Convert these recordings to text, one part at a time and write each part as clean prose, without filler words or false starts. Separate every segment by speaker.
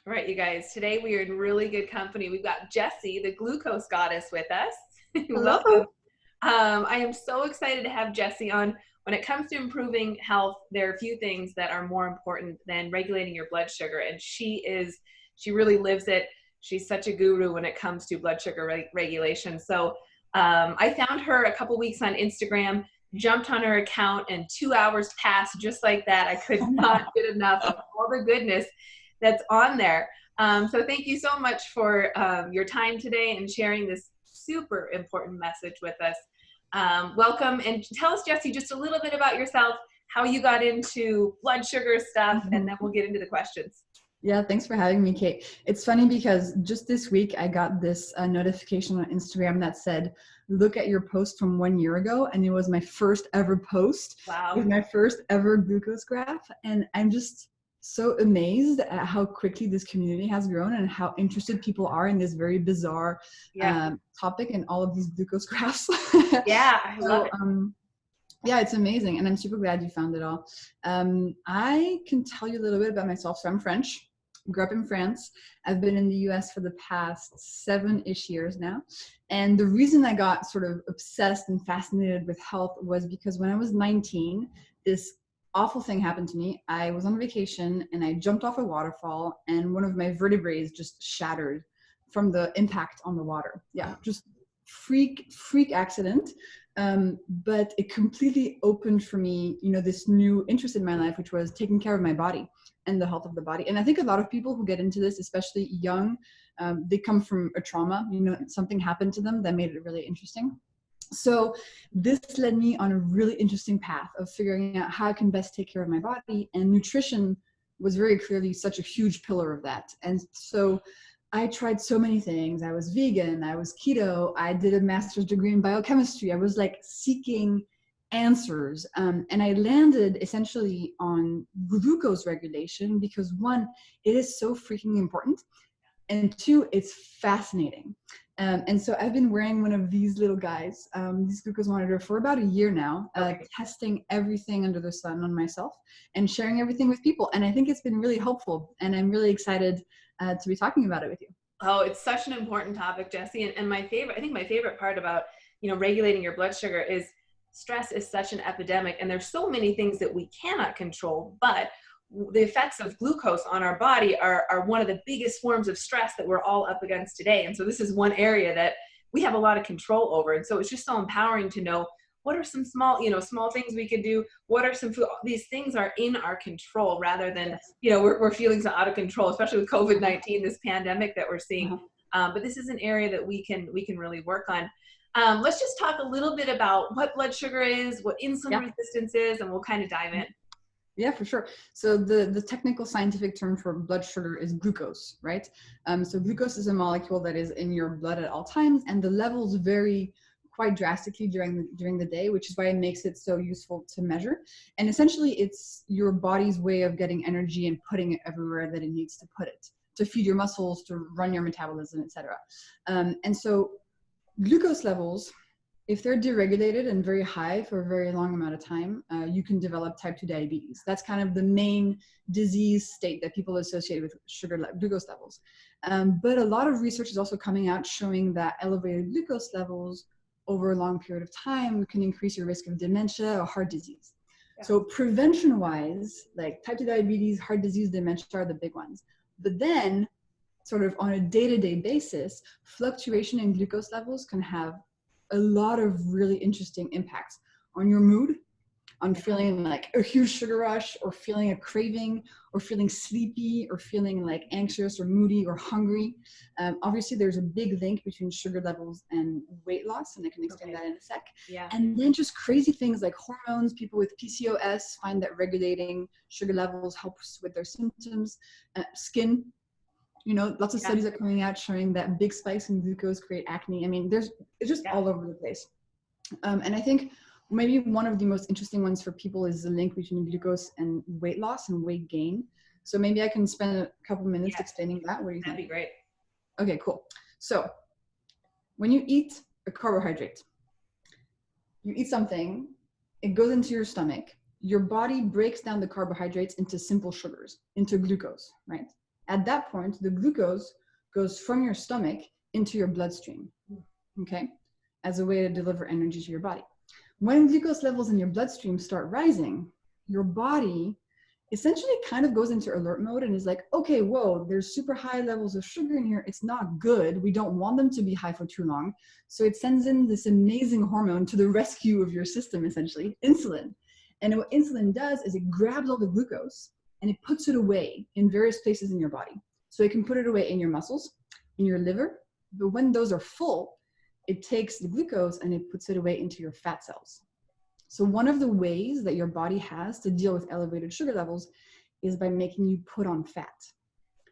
Speaker 1: All right, you guys, today we are in really good company. We've got Jessie, the glucose goddess, with us.
Speaker 2: Hello.
Speaker 1: Welcome. I am so excited to have Jessie on. When it comes to improving health, there are a few things that are more important than regulating your blood sugar, and she really lives it. She's such a guru when it comes to blood sugar regulation. So I found her a couple weeks on Instagram, jumped on her account, and 2 hours passed just like that. I could not get enough of all the goodness that's on there. So thank you so much for your time today and sharing this super important message with us. Welcome, and tell us, Jessie, just a little bit about yourself, how you got into blood sugar stuff, and then we'll get into the questions.
Speaker 2: Yeah, thanks for having me, Kate. It's funny because just this week I got this notification on Instagram that said, look at your post from 1 year ago. And it was my first ever post.
Speaker 1: Wow.
Speaker 2: It was my first ever glucose graph. And I'm just so amazed at how quickly this community has grown and how interested people are in this very bizarre topic and all of these glucose graphs.
Speaker 1: Yeah, I love it.
Speaker 2: Yeah, it's amazing. And I'm super glad you found it all. I can tell you a little bit about myself. So I'm French, grew up in France. I've been in the US for the past 7-ish years now. And the reason I got sort of obsessed and fascinated with health was because when I was 19, this awful thing happened to me. I was on vacation and I jumped off a waterfall and one of my vertebrae just shattered from the impact on the water. Yeah, just freak accident. But it completely opened for me, this new interest in my life, which was taking care of my body and the health of the body. And I think a lot of people who get into this, especially young, they come from a trauma, something happened to them that made it really interesting. So this led me on a really interesting path of figuring out how I can best take care of my body, and nutrition was very clearly such a huge pillar of that. And so I tried so many things. I was vegan, I was keto, I did a master's degree in biochemistry. I was like seeking answers. And I landed essentially on glucose regulation because one, it is so freaking important. And two, it's fascinating. And so I've been wearing one of these little guys, this glucose monitor, for about a year now, testing everything under the sun on myself and sharing everything with people. And I think it's been really helpful. And I'm really excited to be talking about it with you.
Speaker 1: Oh, it's such an important topic, Jessie. And my favorite part about, regulating your blood sugar is stress is such an epidemic, and there's so many things that we cannot control, but the effects of glucose on our body are one of the biggest forms of stress that we're all up against today. And so this is one area that we have a lot of control over. And so it's just so empowering to know what are some small things we could do. What are some food? These things are in our control rather than, we're feeling so out of control, especially with COVID-19, this pandemic that we're seeing. But this is an area that we can really work on. Let's just talk a little bit about what blood sugar is, what insulin resistance is, and we'll kind of dive in.
Speaker 2: Yeah, for sure. So the technical scientific term for blood sugar is glucose, right? So glucose is a molecule that is in your blood at all times, and the levels vary quite drastically during the day, which is why it makes it so useful to measure. And essentially, it's your body's way of getting energy and putting it everywhere that it needs to put it, to feed your muscles, to run your metabolism, etc. And so glucose levels, if they're deregulated and very high for a very long amount of time, you can develop type 2 diabetes. That's kind of the main disease state that people associate with glucose levels. But a lot of research is also coming out showing that elevated glucose levels over a long period of time can increase your risk of dementia or heart disease. Yeah. So prevention-wise, like type 2 diabetes, heart disease, dementia are the big ones. But then, sort of on a day-to-day basis, fluctuation in glucose levels can have a lot of really interesting impacts on your mood, on feeling like a huge sugar rush, or feeling a craving, or feeling sleepy, or feeling like anxious or moody or hungry. Obviously, there's a big link between sugar levels and weight loss, and I can explain that in a sec.
Speaker 1: Yeah.
Speaker 2: And then just crazy things like hormones. People with PCOS find that regulating sugar levels helps with their symptoms. Skin. Lots of studies are coming out showing that big spikes in glucose create acne. I mean, it's just all over the place. And I think maybe one of the most interesting ones for people is the link between glucose and weight loss and weight gain. So maybe I can spend a couple minutes explaining that. What do you think?
Speaker 1: That'd be great.
Speaker 2: Okay, cool. So when you eat a carbohydrate, you eat something, it goes into your stomach. Your body breaks down the carbohydrates into simple sugars, into glucose, right? At that point, the glucose goes from your stomach into your bloodstream, okay, as a way to deliver energy to your body. When glucose levels in your bloodstream start rising, your body essentially kind of goes into alert mode and is like, okay, whoa, there's super high levels of sugar in here. It's not good. We don't want them to be high for too long. So it sends in this amazing hormone to the rescue of your system, essentially, insulin. And what insulin does is it grabs all the glucose and it puts it away in various places in your body. So it can put it away in your muscles, in your liver. But when those are full, it takes the glucose and it puts it away into your fat cells. So one of the ways that your body has to deal with elevated sugar levels is by making you put on fat.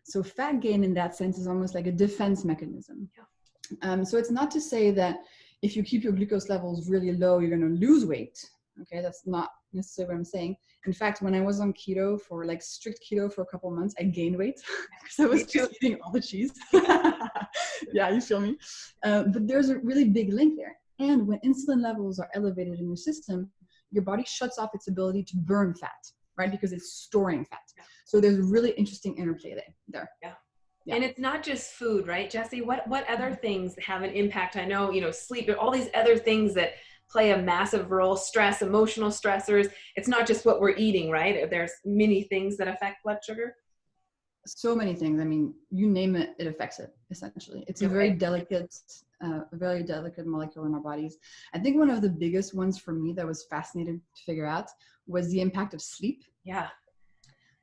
Speaker 2: So fat gain in that sense is almost like a defense mechanism. So it's not to say that if you keep your glucose levels really low, you're going to lose weight. Okay, that's not necessarily what I'm saying. In fact, when I was on keto for like strict keto for a couple of months, I gained weight because I was just eating all the cheese. Yeah, you feel me? But there's a really big link there. And when insulin levels are elevated in your system, your body shuts off its ability to burn fat, right? Because it's storing fat. So there's a really interesting interplay there.
Speaker 1: Yeah. And it's not just food, right, Jessie? What other things have an impact? I know, sleep, all these other things that play a massive role, stress, emotional stressors. It's not just what we're eating, right? There's many things that affect blood sugar.
Speaker 2: So many things. I mean, you name it, it affects it, essentially. It's a very delicate molecule in our bodies. I think one of the biggest ones for me that was fascinating to figure out was the impact of sleep.
Speaker 1: Yeah.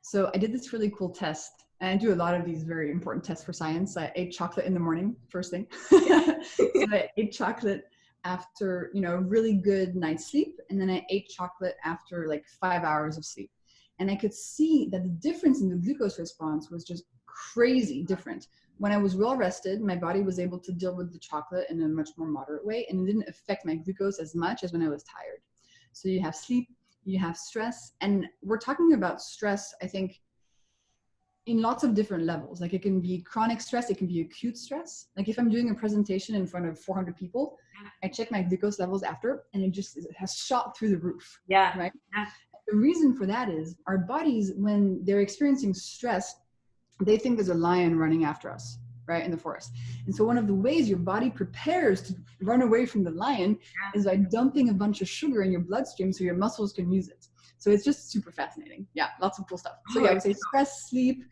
Speaker 2: So I did this really cool test, and I do a lot of these very important tests for science. I ate chocolate in the morning, first thing. So I ate chocolate after, a really good night's sleep. And then I ate chocolate after like 5 hours of sleep. And I could see that the difference in the glucose response was just crazy different. When I was well rested, my body was able to deal with the chocolate in a much more moderate way, and it didn't affect my glucose as much as when I was tired. So you have sleep, you have stress, and we're talking about stress, I think, in lots of different levels. Like it can be chronic stress, it can be acute stress. Like if I'm doing a presentation in front of 400 people, I check my glucose levels after, and it has shot through the roof.
Speaker 1: Yeah.
Speaker 2: Right?
Speaker 1: Yeah.
Speaker 2: The reason for that is our bodies, when they're experiencing stress, they think there's a lion running after us, right, in the forest. And so one of the ways your body prepares to run away from the lion is by dumping a bunch of sugar in your bloodstream so your muscles can use it. So it's just super fascinating. Yeah, lots of cool stuff. So yeah, I would say stress, sleep,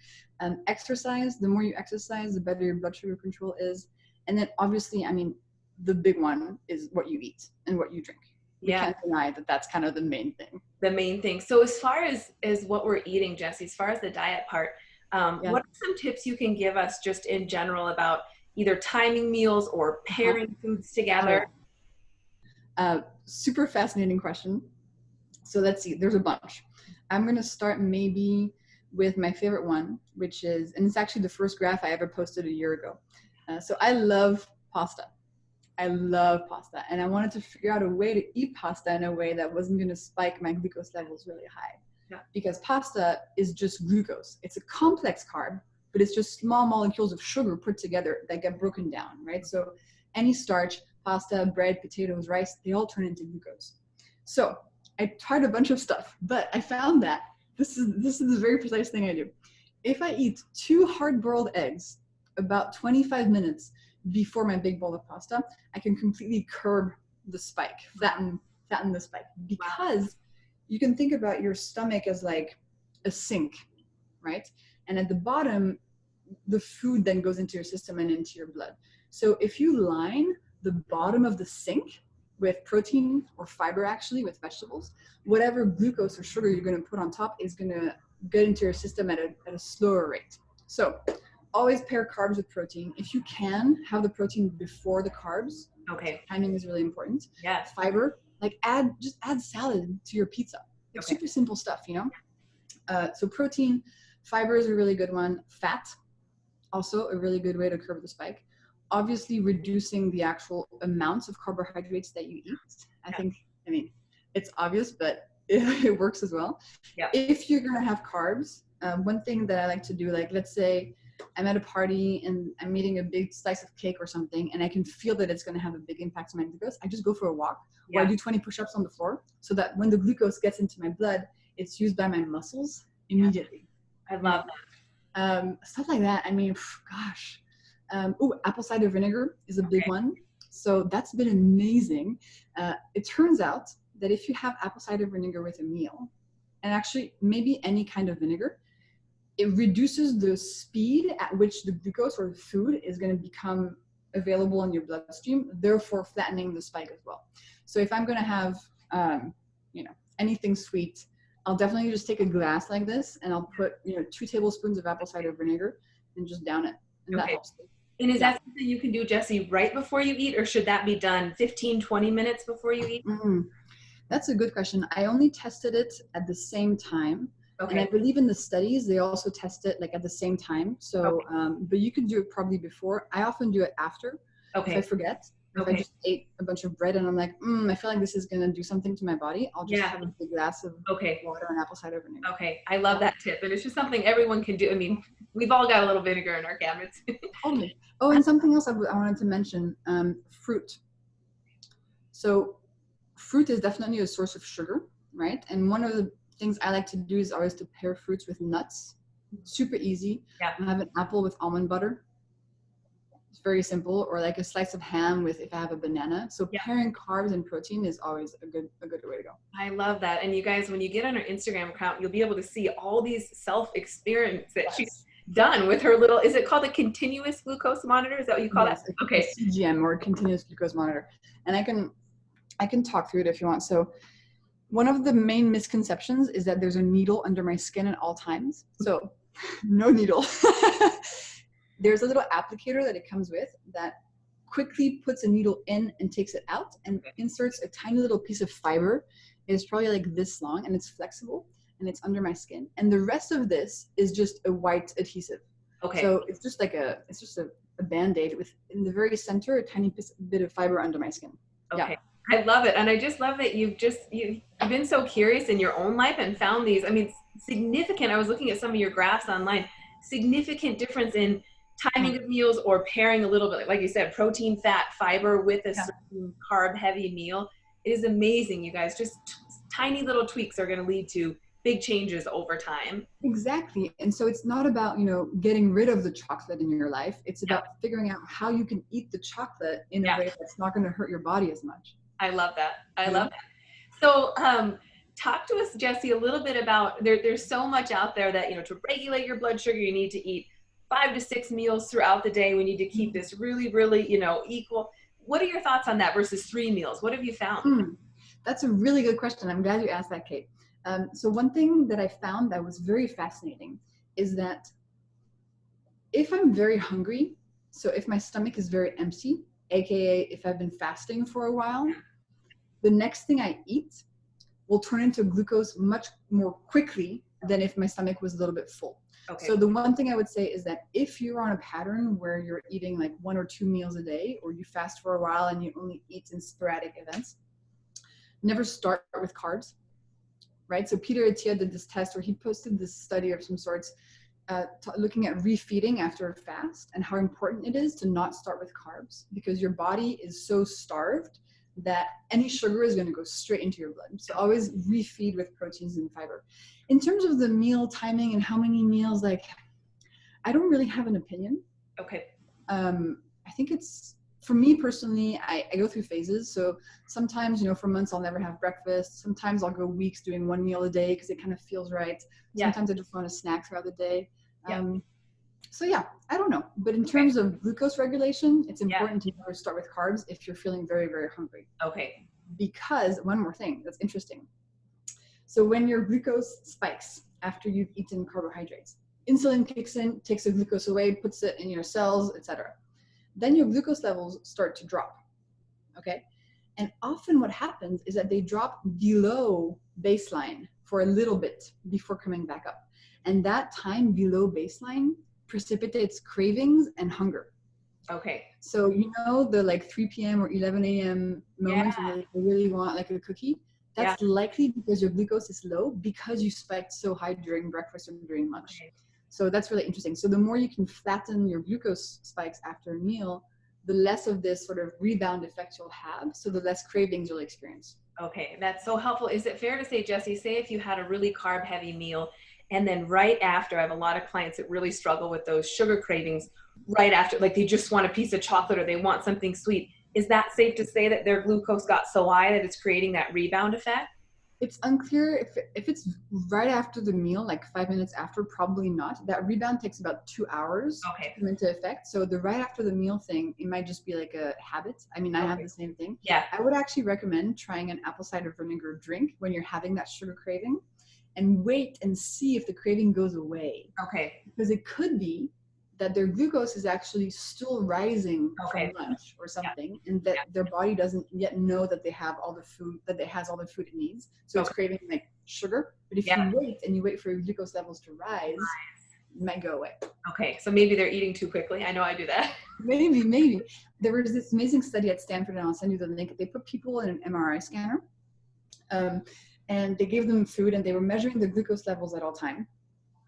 Speaker 2: exercise. The more you exercise, the better your blood sugar control is. And then obviously, I mean, the big one is what you eat and what you drink. We can't deny that that's kind of the main thing.
Speaker 1: The main thing. So as far as what we're eating, Jessie, as far as the diet part, what are some tips you can give us just in general about either timing meals or pairing foods together?
Speaker 2: Super fascinating question. So let's see, there's a bunch. I'm going to start maybe with my favorite one, which is, and it's actually the first graph I ever posted a year ago. So I love pasta. I love pasta, and I wanted to figure out a way to eat pasta in a way that wasn't going to spike my glucose levels really high. Because pasta is just glucose. It's a complex carb, but it's just small molecules of sugar put together that get broken down, right? So any starch, pasta, bread, potatoes, rice, they all turn into glucose. So I tried a bunch of stuff, but I found that this is the very precise thing I do. If I eat 2 hard-boiled eggs about 25 minutes before my big bowl of pasta, I can completely curb the spike, flatten the spike. Because you can think about your stomach as like a sink, right? And at the bottom, the food then goes into your system and into your blood. So if you line the bottom of the sink with protein or fiber, actually with vegetables, whatever glucose or sugar you're going to put on top is going to get into your system at a slower rate. So always pair carbs with protein. If you can, have the protein before the carbs.
Speaker 1: Okay.
Speaker 2: Timing is really important.
Speaker 1: Yeah.
Speaker 2: Fiber, like just add salad to your pizza. Like super simple stuff, So protein, fiber is a really good one. Fat, also a really good way to curb the spike. Obviously, reducing the actual amounts of carbohydrates that you eat. I mean, it's obvious, but it works as well.
Speaker 1: Yeah.
Speaker 2: If you're going to have carbs, one thing that I like to do, like let's say I'm at a party and I'm eating a big slice of cake or something, and I can feel that it's going to have a big impact on my glucose, I just go for a walk, or I do 20 push-ups on the floor, so that when the glucose gets into my blood, it's used by my muscles immediately.
Speaker 1: I love
Speaker 2: Stuff like that. I mean, gosh. Apple cider vinegar is a big one. So that's been amazing. It turns out that if you have apple cider vinegar with a meal, and actually maybe any kind of vinegar, it reduces the speed at which the glucose or the food is going to become available in your bloodstream, therefore flattening the spike as well. So if I'm going to have, anything sweet, I'll definitely just take a glass like this and I'll put, 2 tablespoons of apple cider vinegar and just down it. And that helps.
Speaker 1: And is that something you can do, Jessie, right before you eat, or should that be done 15, 20 minutes before you eat?
Speaker 2: Mm-hmm. That's a good question. I only tested it at the same time. And I believe in the studies, they also test it like at the same time. So, but you can do it probably before. I often do it after if I forget. If I just ate a bunch of bread and I'm like, I feel like this is going to do something to my body, I'll just have a big glass of water and apple cider vinegar.
Speaker 1: Okay, I love that tip. And it's just something everyone can do. I mean, we've all got a little vinegar in our cabinets.
Speaker 2: Totally. Oh, and something else I wanted to mention, fruit. So fruit is definitely a source of sugar, right? And one of the things I like to do is always to pair fruits with nuts. Super easy. I have an apple with almond butter. It's very simple. Or like a slice of ham with if I have a banana. So pairing carbs and protein is always a good way to go.
Speaker 1: I love that. And you guys, when you get on her Instagram account, you'll be able to see all these self-experiments that she's done with her little, is it called a continuous glucose monitor? Is that what you call that?
Speaker 2: Okay. CGM, or continuous glucose monitor. And I can talk through it if you want. So one of the main misconceptions is that there's a needle under my skin at all times. So no needle. There's a little applicator that it comes with that quickly puts a needle in and takes it out and inserts a tiny little piece of fiber. It's probably like this long and it's flexible and it's under my skin. And the rest of this is just a white adhesive. So it's just like a Band-Aid with in the very center, a tiny bit of fiber under my skin.
Speaker 1: I love it. And I just love that you've been so curious in your own life and found these, I mean, significant, I was looking at some of your graphs online, significant difference in timing of meals or pairing a little bit, like you said, protein, fat, fiber with a certain carb heavy meal. It is amazing, you guys. Just tiny little tweaks are going to lead to big changes over time.
Speaker 2: Exactly. And so it's not about, getting rid of the chocolate in your life. It's about figuring out how you can eat the chocolate in a way that's not going to hurt your body as much.
Speaker 1: I love that. I love that. So talk to us, Jessie, a little bit about, there's so much out there that, to regulate your blood sugar, you need to eat 5 to 6 meals throughout the day. We need to keep this really, really, equal. What are your thoughts on that versus 3 meals? What have you found?
Speaker 2: That's a really good question. I'm glad you asked that, Kate. So one thing that I found that was very fascinating is that if I'm very hungry, so if my stomach is very empty, AKA if I've been fasting for a while, the next thing I eat will turn into glucose much more quickly than if my stomach was a little bit full. So the one thing I would say is that if you're on a pattern where you're eating like 1 or 2 meals a day, or you fast for a while and you only eat in sporadic events, never start with carbs, right? So Peter Attia did this test where he posted this study of some sorts, looking at refeeding after a fast and how important it is to not start with carbs, because your body is so starved that any sugar is going to go straight into your blood. So always refeed with proteins and fiber. In terms of the meal timing and how many meals, like, I don't really have an opinion. I think it's, for me personally, I go through phases. So sometimes, for months I'll never have breakfast. Sometimes I'll go weeks doing 1 meal a day because it kind of feels right. Sometimes I just want a snack throughout the day. So I don't know. But in terms of glucose regulation, it's important to never start with carbs if you're feeling very, very hungry. Because one more thing that's interesting. So when your glucose spikes after you've eaten carbohydrates, insulin kicks in, takes the glucose away, puts it in your cells, etc. Then your glucose levels start to drop. And often what happens is that they drop below baseline for a little bit before coming back up. And that time below baseline precipitates cravings and hunger. So the like 3 p.m. or 11 a.m. moments where you really want like a cookie, that's likely because your glucose is low because you spiked so high during breakfast or during lunch. So that's really interesting. So the more you can flatten your glucose spikes after a meal, the less of this sort of rebound effect you'll have. So the less cravings you'll experience.
Speaker 1: That's so helpful. Is it fair to say, Jessie, say if you had a really carb heavy meal And then right after, I have a lot of clients that really struggle with those sugar cravings right after, like they just want a piece of chocolate or they want something sweet. Is that safe to say that their glucose got so high that it's creating that rebound effect?
Speaker 2: It's unclear if it's right after the meal, like 5 minutes after, probably not. That rebound takes about 2 hours to
Speaker 1: Okay.
Speaker 2: come into effect. So the right after the meal thing, it might just be like a habit. I mean, I have
Speaker 1: Okay.
Speaker 2: the same thing.
Speaker 1: Yeah.
Speaker 2: I would actually recommend trying an apple cider vinegar drink when you're having that sugar craving and wait and see if the craving goes away.
Speaker 1: Okay.
Speaker 2: Because it could be that their glucose is actually still rising from
Speaker 1: Okay.
Speaker 2: lunch or
Speaker 1: Yeah.
Speaker 2: something, and that
Speaker 1: Yeah.
Speaker 2: their body doesn't yet know that they have all the food, that it has all the food it needs. So it's
Speaker 1: Okay.
Speaker 2: craving like sugar. But if
Speaker 1: Yeah.
Speaker 2: you wait and you wait for your glucose levels to rise, it might go away.
Speaker 1: Okay. So maybe they're eating too quickly. I know I do that.
Speaker 2: Maybe. There was this amazing study at Stanford, and I'll send you the link. They put people in an MRI scanner, and they gave them food, and they were measuring the glucose levels at all time.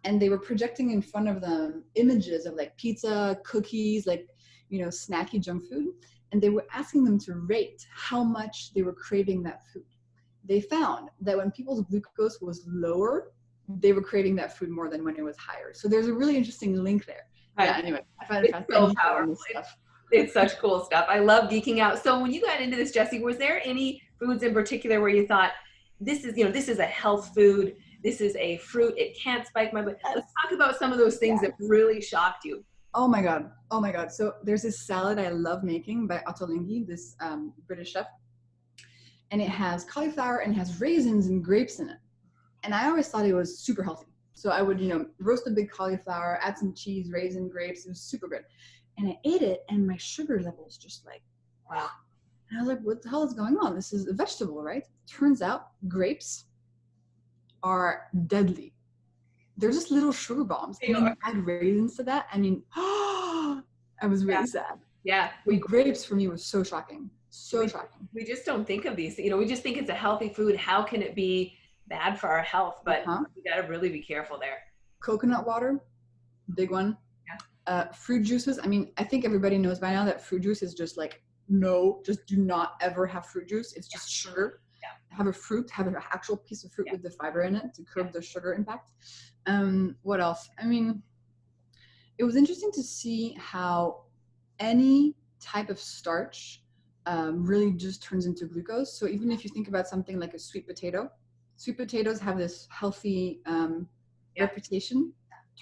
Speaker 2: And they were projecting in front of them images of like pizza, cookies, like, snacky junk food. And they were asking them to rate how much they were craving that food. They found that when people's glucose was lower, they were craving that food more than when it was higher. So there's a really interesting link there. Yeah, anyway, I find it fascinating.
Speaker 1: So powerful. It's such cool stuff. I love geeking out. So when you got into this, Jessie, was there any foods in particular where you thought, this is a health food, this is a fruit, it can't spike my blood? Let's talk about some of those things that really shocked you.
Speaker 2: Oh my God. So there's this salad I love making by Ottolenghi, this British chef. And it has cauliflower and has raisins and grapes in it. And I always thought it was super healthy. So I would, roast a big cauliflower, add some cheese, raisin, grapes. It was super good. And I ate it and my sugar levels just like, wow. And I was like, what the hell is going on? This is a vegetable, right? Turns out grapes are deadly. They're just little sugar bombs. And then you add raisins to that. I mean, I was really sad.
Speaker 1: Yeah.
Speaker 2: Grapes for me was so shocking. So shocking.
Speaker 1: We just don't think of these. We just think it's a healthy food. How can it be bad for our health? But we got to really be careful there.
Speaker 2: Coconut water, big one. Yeah. Fruit juices. I mean, I think everybody knows by now that fruit juice is just like, no, just do not ever have fruit juice. It's just sugar. Yeah. Have an actual piece of fruit with the fiber in it to curb the sugar impact. What else? I mean, it was interesting to see how any type of starch really just turns into glucose. So even if you think about something like a sweet potato, sweet potatoes have this healthy reputation.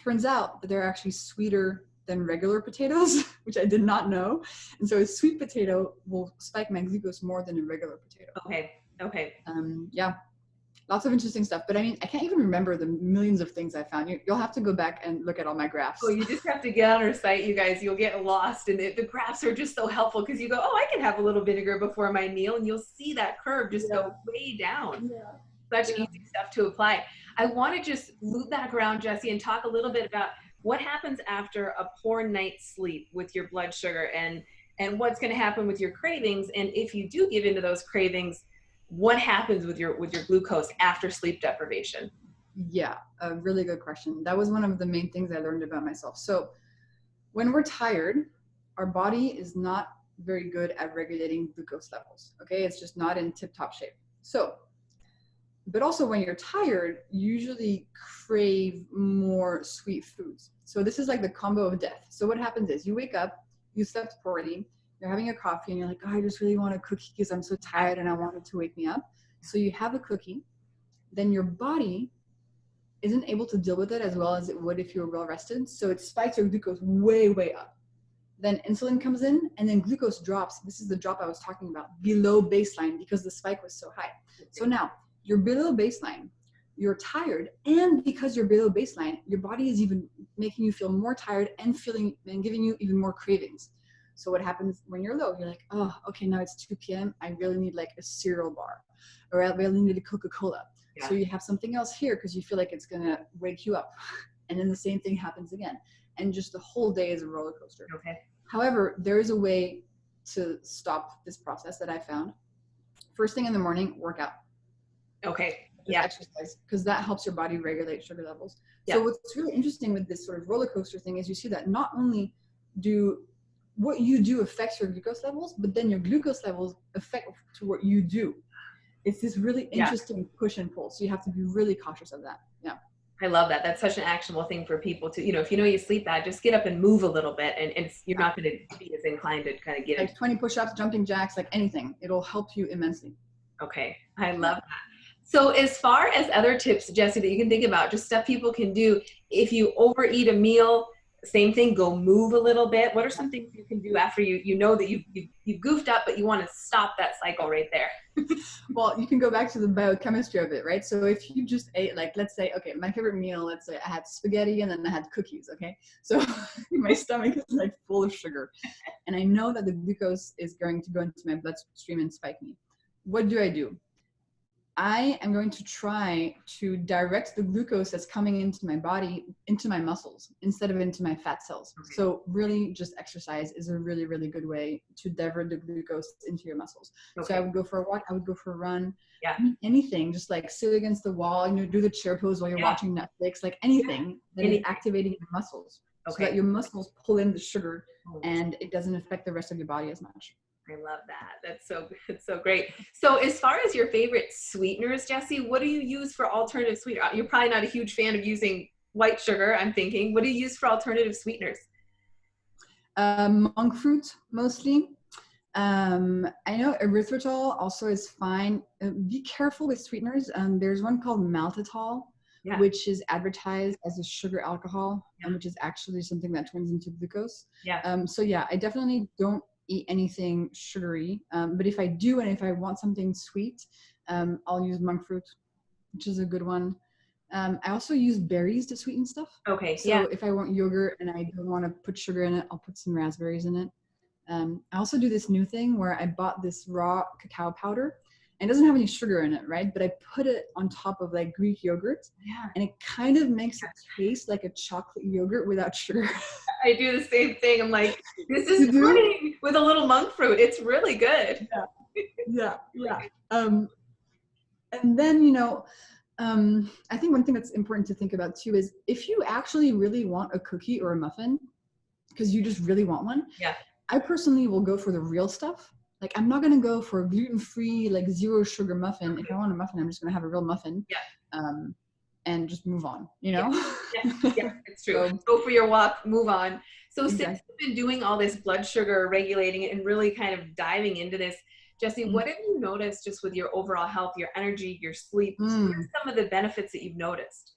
Speaker 2: Turns out that they're actually sweeter than regular potatoes, which I did not know. And so a sweet potato will spike my glucose more than a regular potato.
Speaker 1: Okay.
Speaker 2: Yeah. Lots of interesting stuff. But I mean, I can't even remember the millions of things I found. You'll have to go back and look at all my graphs.
Speaker 1: Oh, you just have to get on our site, you guys. You'll get lost. And the graphs are just so helpful because you go, oh, I can have a little vinegar before my meal. And you'll see that curve just go way down. Yeah. Such easy stuff to apply. I want to just loop back around, Jessie, and talk a little bit about what happens after a poor night's sleep with your blood sugar and what's going to happen with your cravings. And if you do give into those cravings, what happens with your glucose after sleep deprivation?
Speaker 2: Yeah, a really good question. That was one of the main things I learned about myself. So when we're tired, our body is not very good at regulating glucose levels. Okay, it's just not in tip-top shape. So, but also when you're tired, you usually crave more sweet foods. So this is like the combo of death. So what happens is you wake up, you slept poorly, you're having a coffee and you're like, oh, I just really want a cookie because I'm so tired and I want it to wake me up. So you have a cookie, then your body isn't able to deal with it as well as it would if you were well rested. So it spikes your glucose way, way up. Then insulin comes in and then glucose drops. This is the drop I was talking about, below baseline because the spike was so high. So now you're below baseline, you're tired, and because you're below baseline, your body is even making you feel more tired and giving you even more cravings. So what happens when you're low? You're like, oh, okay, now it's 2 p.m. I really need like a cereal bar, or I really need a Coca-Cola. Yeah. So you have something else here because you feel like it's going to wake you up. And then the same thing happens again. And just the whole day is a roller coaster.
Speaker 1: Okay.
Speaker 2: However, there is a way to stop this process that I found. First thing in the morning, work out.
Speaker 1: Okay.
Speaker 2: Exercise, because that helps your body regulate sugar levels. Yeah. So what's really interesting with this sort of roller coaster thing is you see that not only do what you do affects your glucose levels, but then your glucose levels affect to what you do. It's this really interesting push and pull. So you have to be really cautious of that. Yeah.
Speaker 1: I love that. That's such an actionable thing for people to, if you know you sleep bad, just get up and move a little bit, and you're not going to be as inclined to kind of get into.
Speaker 2: Like 20 push-ups, jumping jacks, like anything. It'll help you immensely.
Speaker 1: Okay. I
Speaker 2: Yeah.
Speaker 1: love that. So as far as other tips, Jesse, that you can think about, just stuff people can do, if you overeat a meal, same thing, go move a little bit. What are some things you can do after you know that you've goofed up, but you want to stop that cycle right there?
Speaker 2: Well, you can go back to the biochemistry of it, right? So if you just ate, like, let's say, okay, my favorite meal, let's say I had spaghetti and then I had cookies, okay? So my stomach is like full of sugar. And I know that the glucose is going to go into my bloodstream and spike me. What do? I am going to try to direct the glucose that's coming into my body into my muscles instead of into my fat cells.
Speaker 1: Okay.
Speaker 2: So really just exercise is a really, really good way to divert the glucose into your muscles.
Speaker 1: Okay.
Speaker 2: So I would go for a walk, I would go for a run,
Speaker 1: Yeah.
Speaker 2: anything, just like sit against the wall, do the chair pose while you're watching Netflix, like anything that is activating your muscles so that your muscles pull in the sugar and it doesn't affect the rest of your body as much.
Speaker 1: I love that. It's so great. So as far as your favorite sweeteners, Jesse, what do you use for alternative sweetener? You're probably not a huge fan of using white sugar, I'm thinking. What do you use for alternative sweeteners?
Speaker 2: Monk fruit, mostly. I know erythritol also is fine. Be careful with sweeteners. There's one called maltitol, which is advertised as a sugar alcohol, which is actually something that turns into glucose. So yeah, I definitely don't eat anything sugary, but if I do and if I want something sweet, I'll use monk fruit, which is a good one. I also use berries to sweeten stuff.
Speaker 1: Okay.
Speaker 2: So if I want yogurt and I don't want to put sugar in it, I'll put some raspberries in it. I also do this new thing where I bought this raw cacao powder, and it doesn't have any sugar in it, right? But I put it on top of like Greek yogurt, and it kind of makes it taste like a chocolate yogurt without sugar.
Speaker 1: I do the same thing. I'm like, this is pudding with a little monk fruit. It's really good.
Speaker 2: Yeah. And then, I think one thing that's important to think about too is if you actually really want a cookie or a muffin, because you just really want one, I personally will go for the real stuff. Like, I'm not going to go for a gluten-free, like 0 sugar muffin. If I want a muffin, I'm just going to have a real muffin. And just move on, Yeah,
Speaker 1: it's true. So, go for your walk, move on. So since you've been doing all this blood sugar regulating it and really kind of diving into this, Jesse, what have you noticed just with your overall health, your energy, your sleep? What are some of the benefits that you've noticed?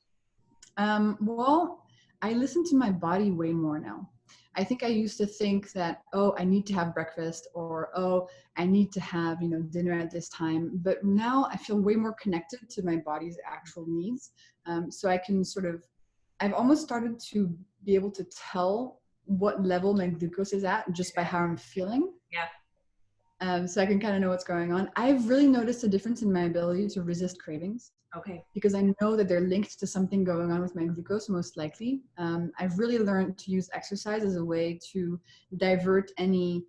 Speaker 2: Well, I listen to my body way more now. I think I used to think that, oh, I need to have breakfast, or, oh, I need to have, dinner at this time. But now I feel way more connected to my body's actual needs. So I can I've almost started to be able to tell what level my glucose is at just by how I'm feeling. So I can kind of know what's going on. I've really noticed a difference in my ability to resist cravings.
Speaker 1: Okay.
Speaker 2: Because I know that they're linked to something going on with my glucose, most likely. I've really learned to use exercise as a way to divert any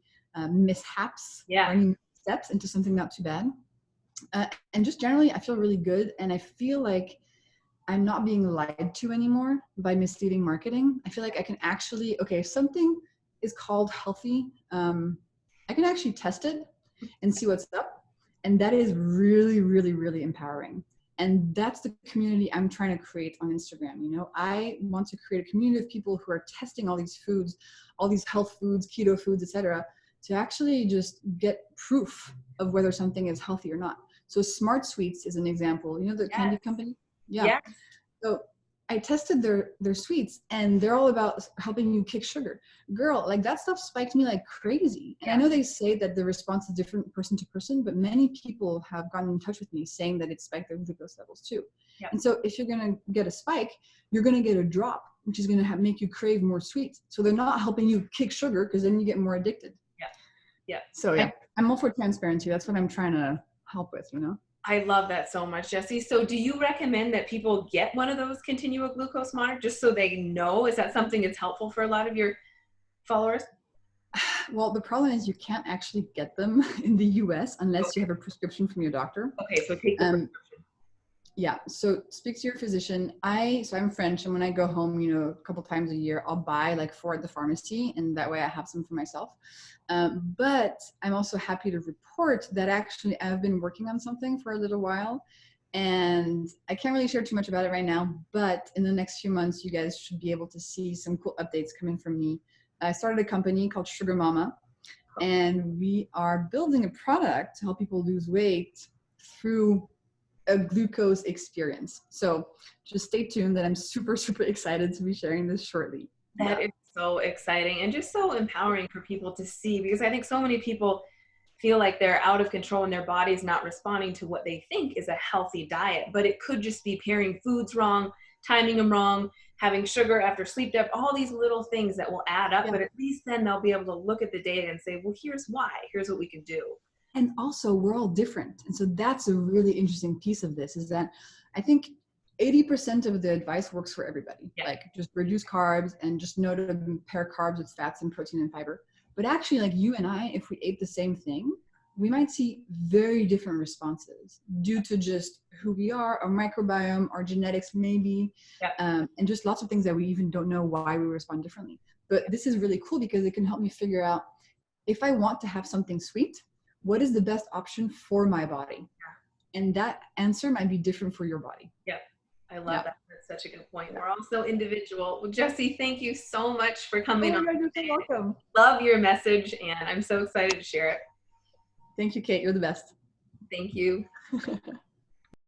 Speaker 2: mishaps or any steps into something not too bad. And just generally, I feel really good. And I feel like I'm not being lied to anymore by misleading marketing. I feel like I can actually, if something is called healthy, I can actually test it and see what's up. And that is really, really, really empowering. And that's the community I'm trying to create on Instagram. I want to create a community of people who are testing all these foods, all these health foods, keto foods, etc., to actually just get proof of whether something is healthy or not. So Smart Sweets is an example. The candy company? Yeah. So I tested their sweets, and they're all about helping you kick sugar. Girl, like, that stuff spiked me like crazy. And I know they say that the response is different person to person, but many people have gotten in touch with me saying that it spiked their glucose levels too. And so if you're going to get a spike, you're going to get a drop, which is going to make you crave more sweets. So they're not helping you kick sugar, because then you get more addicted. So I'm all for transparency. That's what I'm trying to help with,
Speaker 1: I love that so much, Jesse. So do you recommend that people get one of those continual glucose monitors just so they know? Is that something that's helpful for a lot of your followers?
Speaker 2: Well, the problem is you can't actually get them in the US unless you have a prescription from your doctor.
Speaker 1: Okay, so take the prescription.
Speaker 2: Yeah, so speak to your physician. So I'm French, and when I go home, a couple times a year, I'll buy like 4 at the pharmacy, and that way I have some for myself. But I'm also happy to report that actually I've been working on something for a little while, And I can't really share too much about it right now, but in the next few months, you guys should be able to see some cool updates coming from me. I started a company called Sugar Mama, and we are building a product to help people lose weight through a glucose experience. So just stay tuned, that I'm super, super excited to be sharing this shortly.
Speaker 1: That is so exciting and just so empowering for people to see, because I think so many people feel like they're out of control and their body's not responding to what they think is a healthy diet. But it could just be pairing foods wrong, timing them wrong, having sugar after sleep debt, all these little things that will add up.
Speaker 2: Yeah.
Speaker 1: But at least then they'll be able to look at the data and say, well, here's why, here's what we can do.
Speaker 2: And also, we're all different. And so that's a really interesting piece of this, is that I think 80% of the advice works for everybody.
Speaker 1: Yeah.
Speaker 2: Like, just reduce carbs and just know to pair carbs with fats and protein and fiber. But actually, like you and I, if we ate the same thing, we might see very different responses due to just who we are, our microbiome, our genetics maybe,
Speaker 1: Yeah.
Speaker 2: and just lots of things that we even don't know why we respond differently. But this is really cool because it can help me figure out, if I want to have something sweet, what is the best option for my body? Yeah. And that answer might be different for your body.
Speaker 1: Yep. I love that. That's such a good point. We're all so individual. Well, Jessie, thank you so much for coming on.
Speaker 2: You're so welcome.
Speaker 1: Love your message, and I'm so excited to share it.
Speaker 2: Thank you, Kate. You're the best.
Speaker 1: Thank you.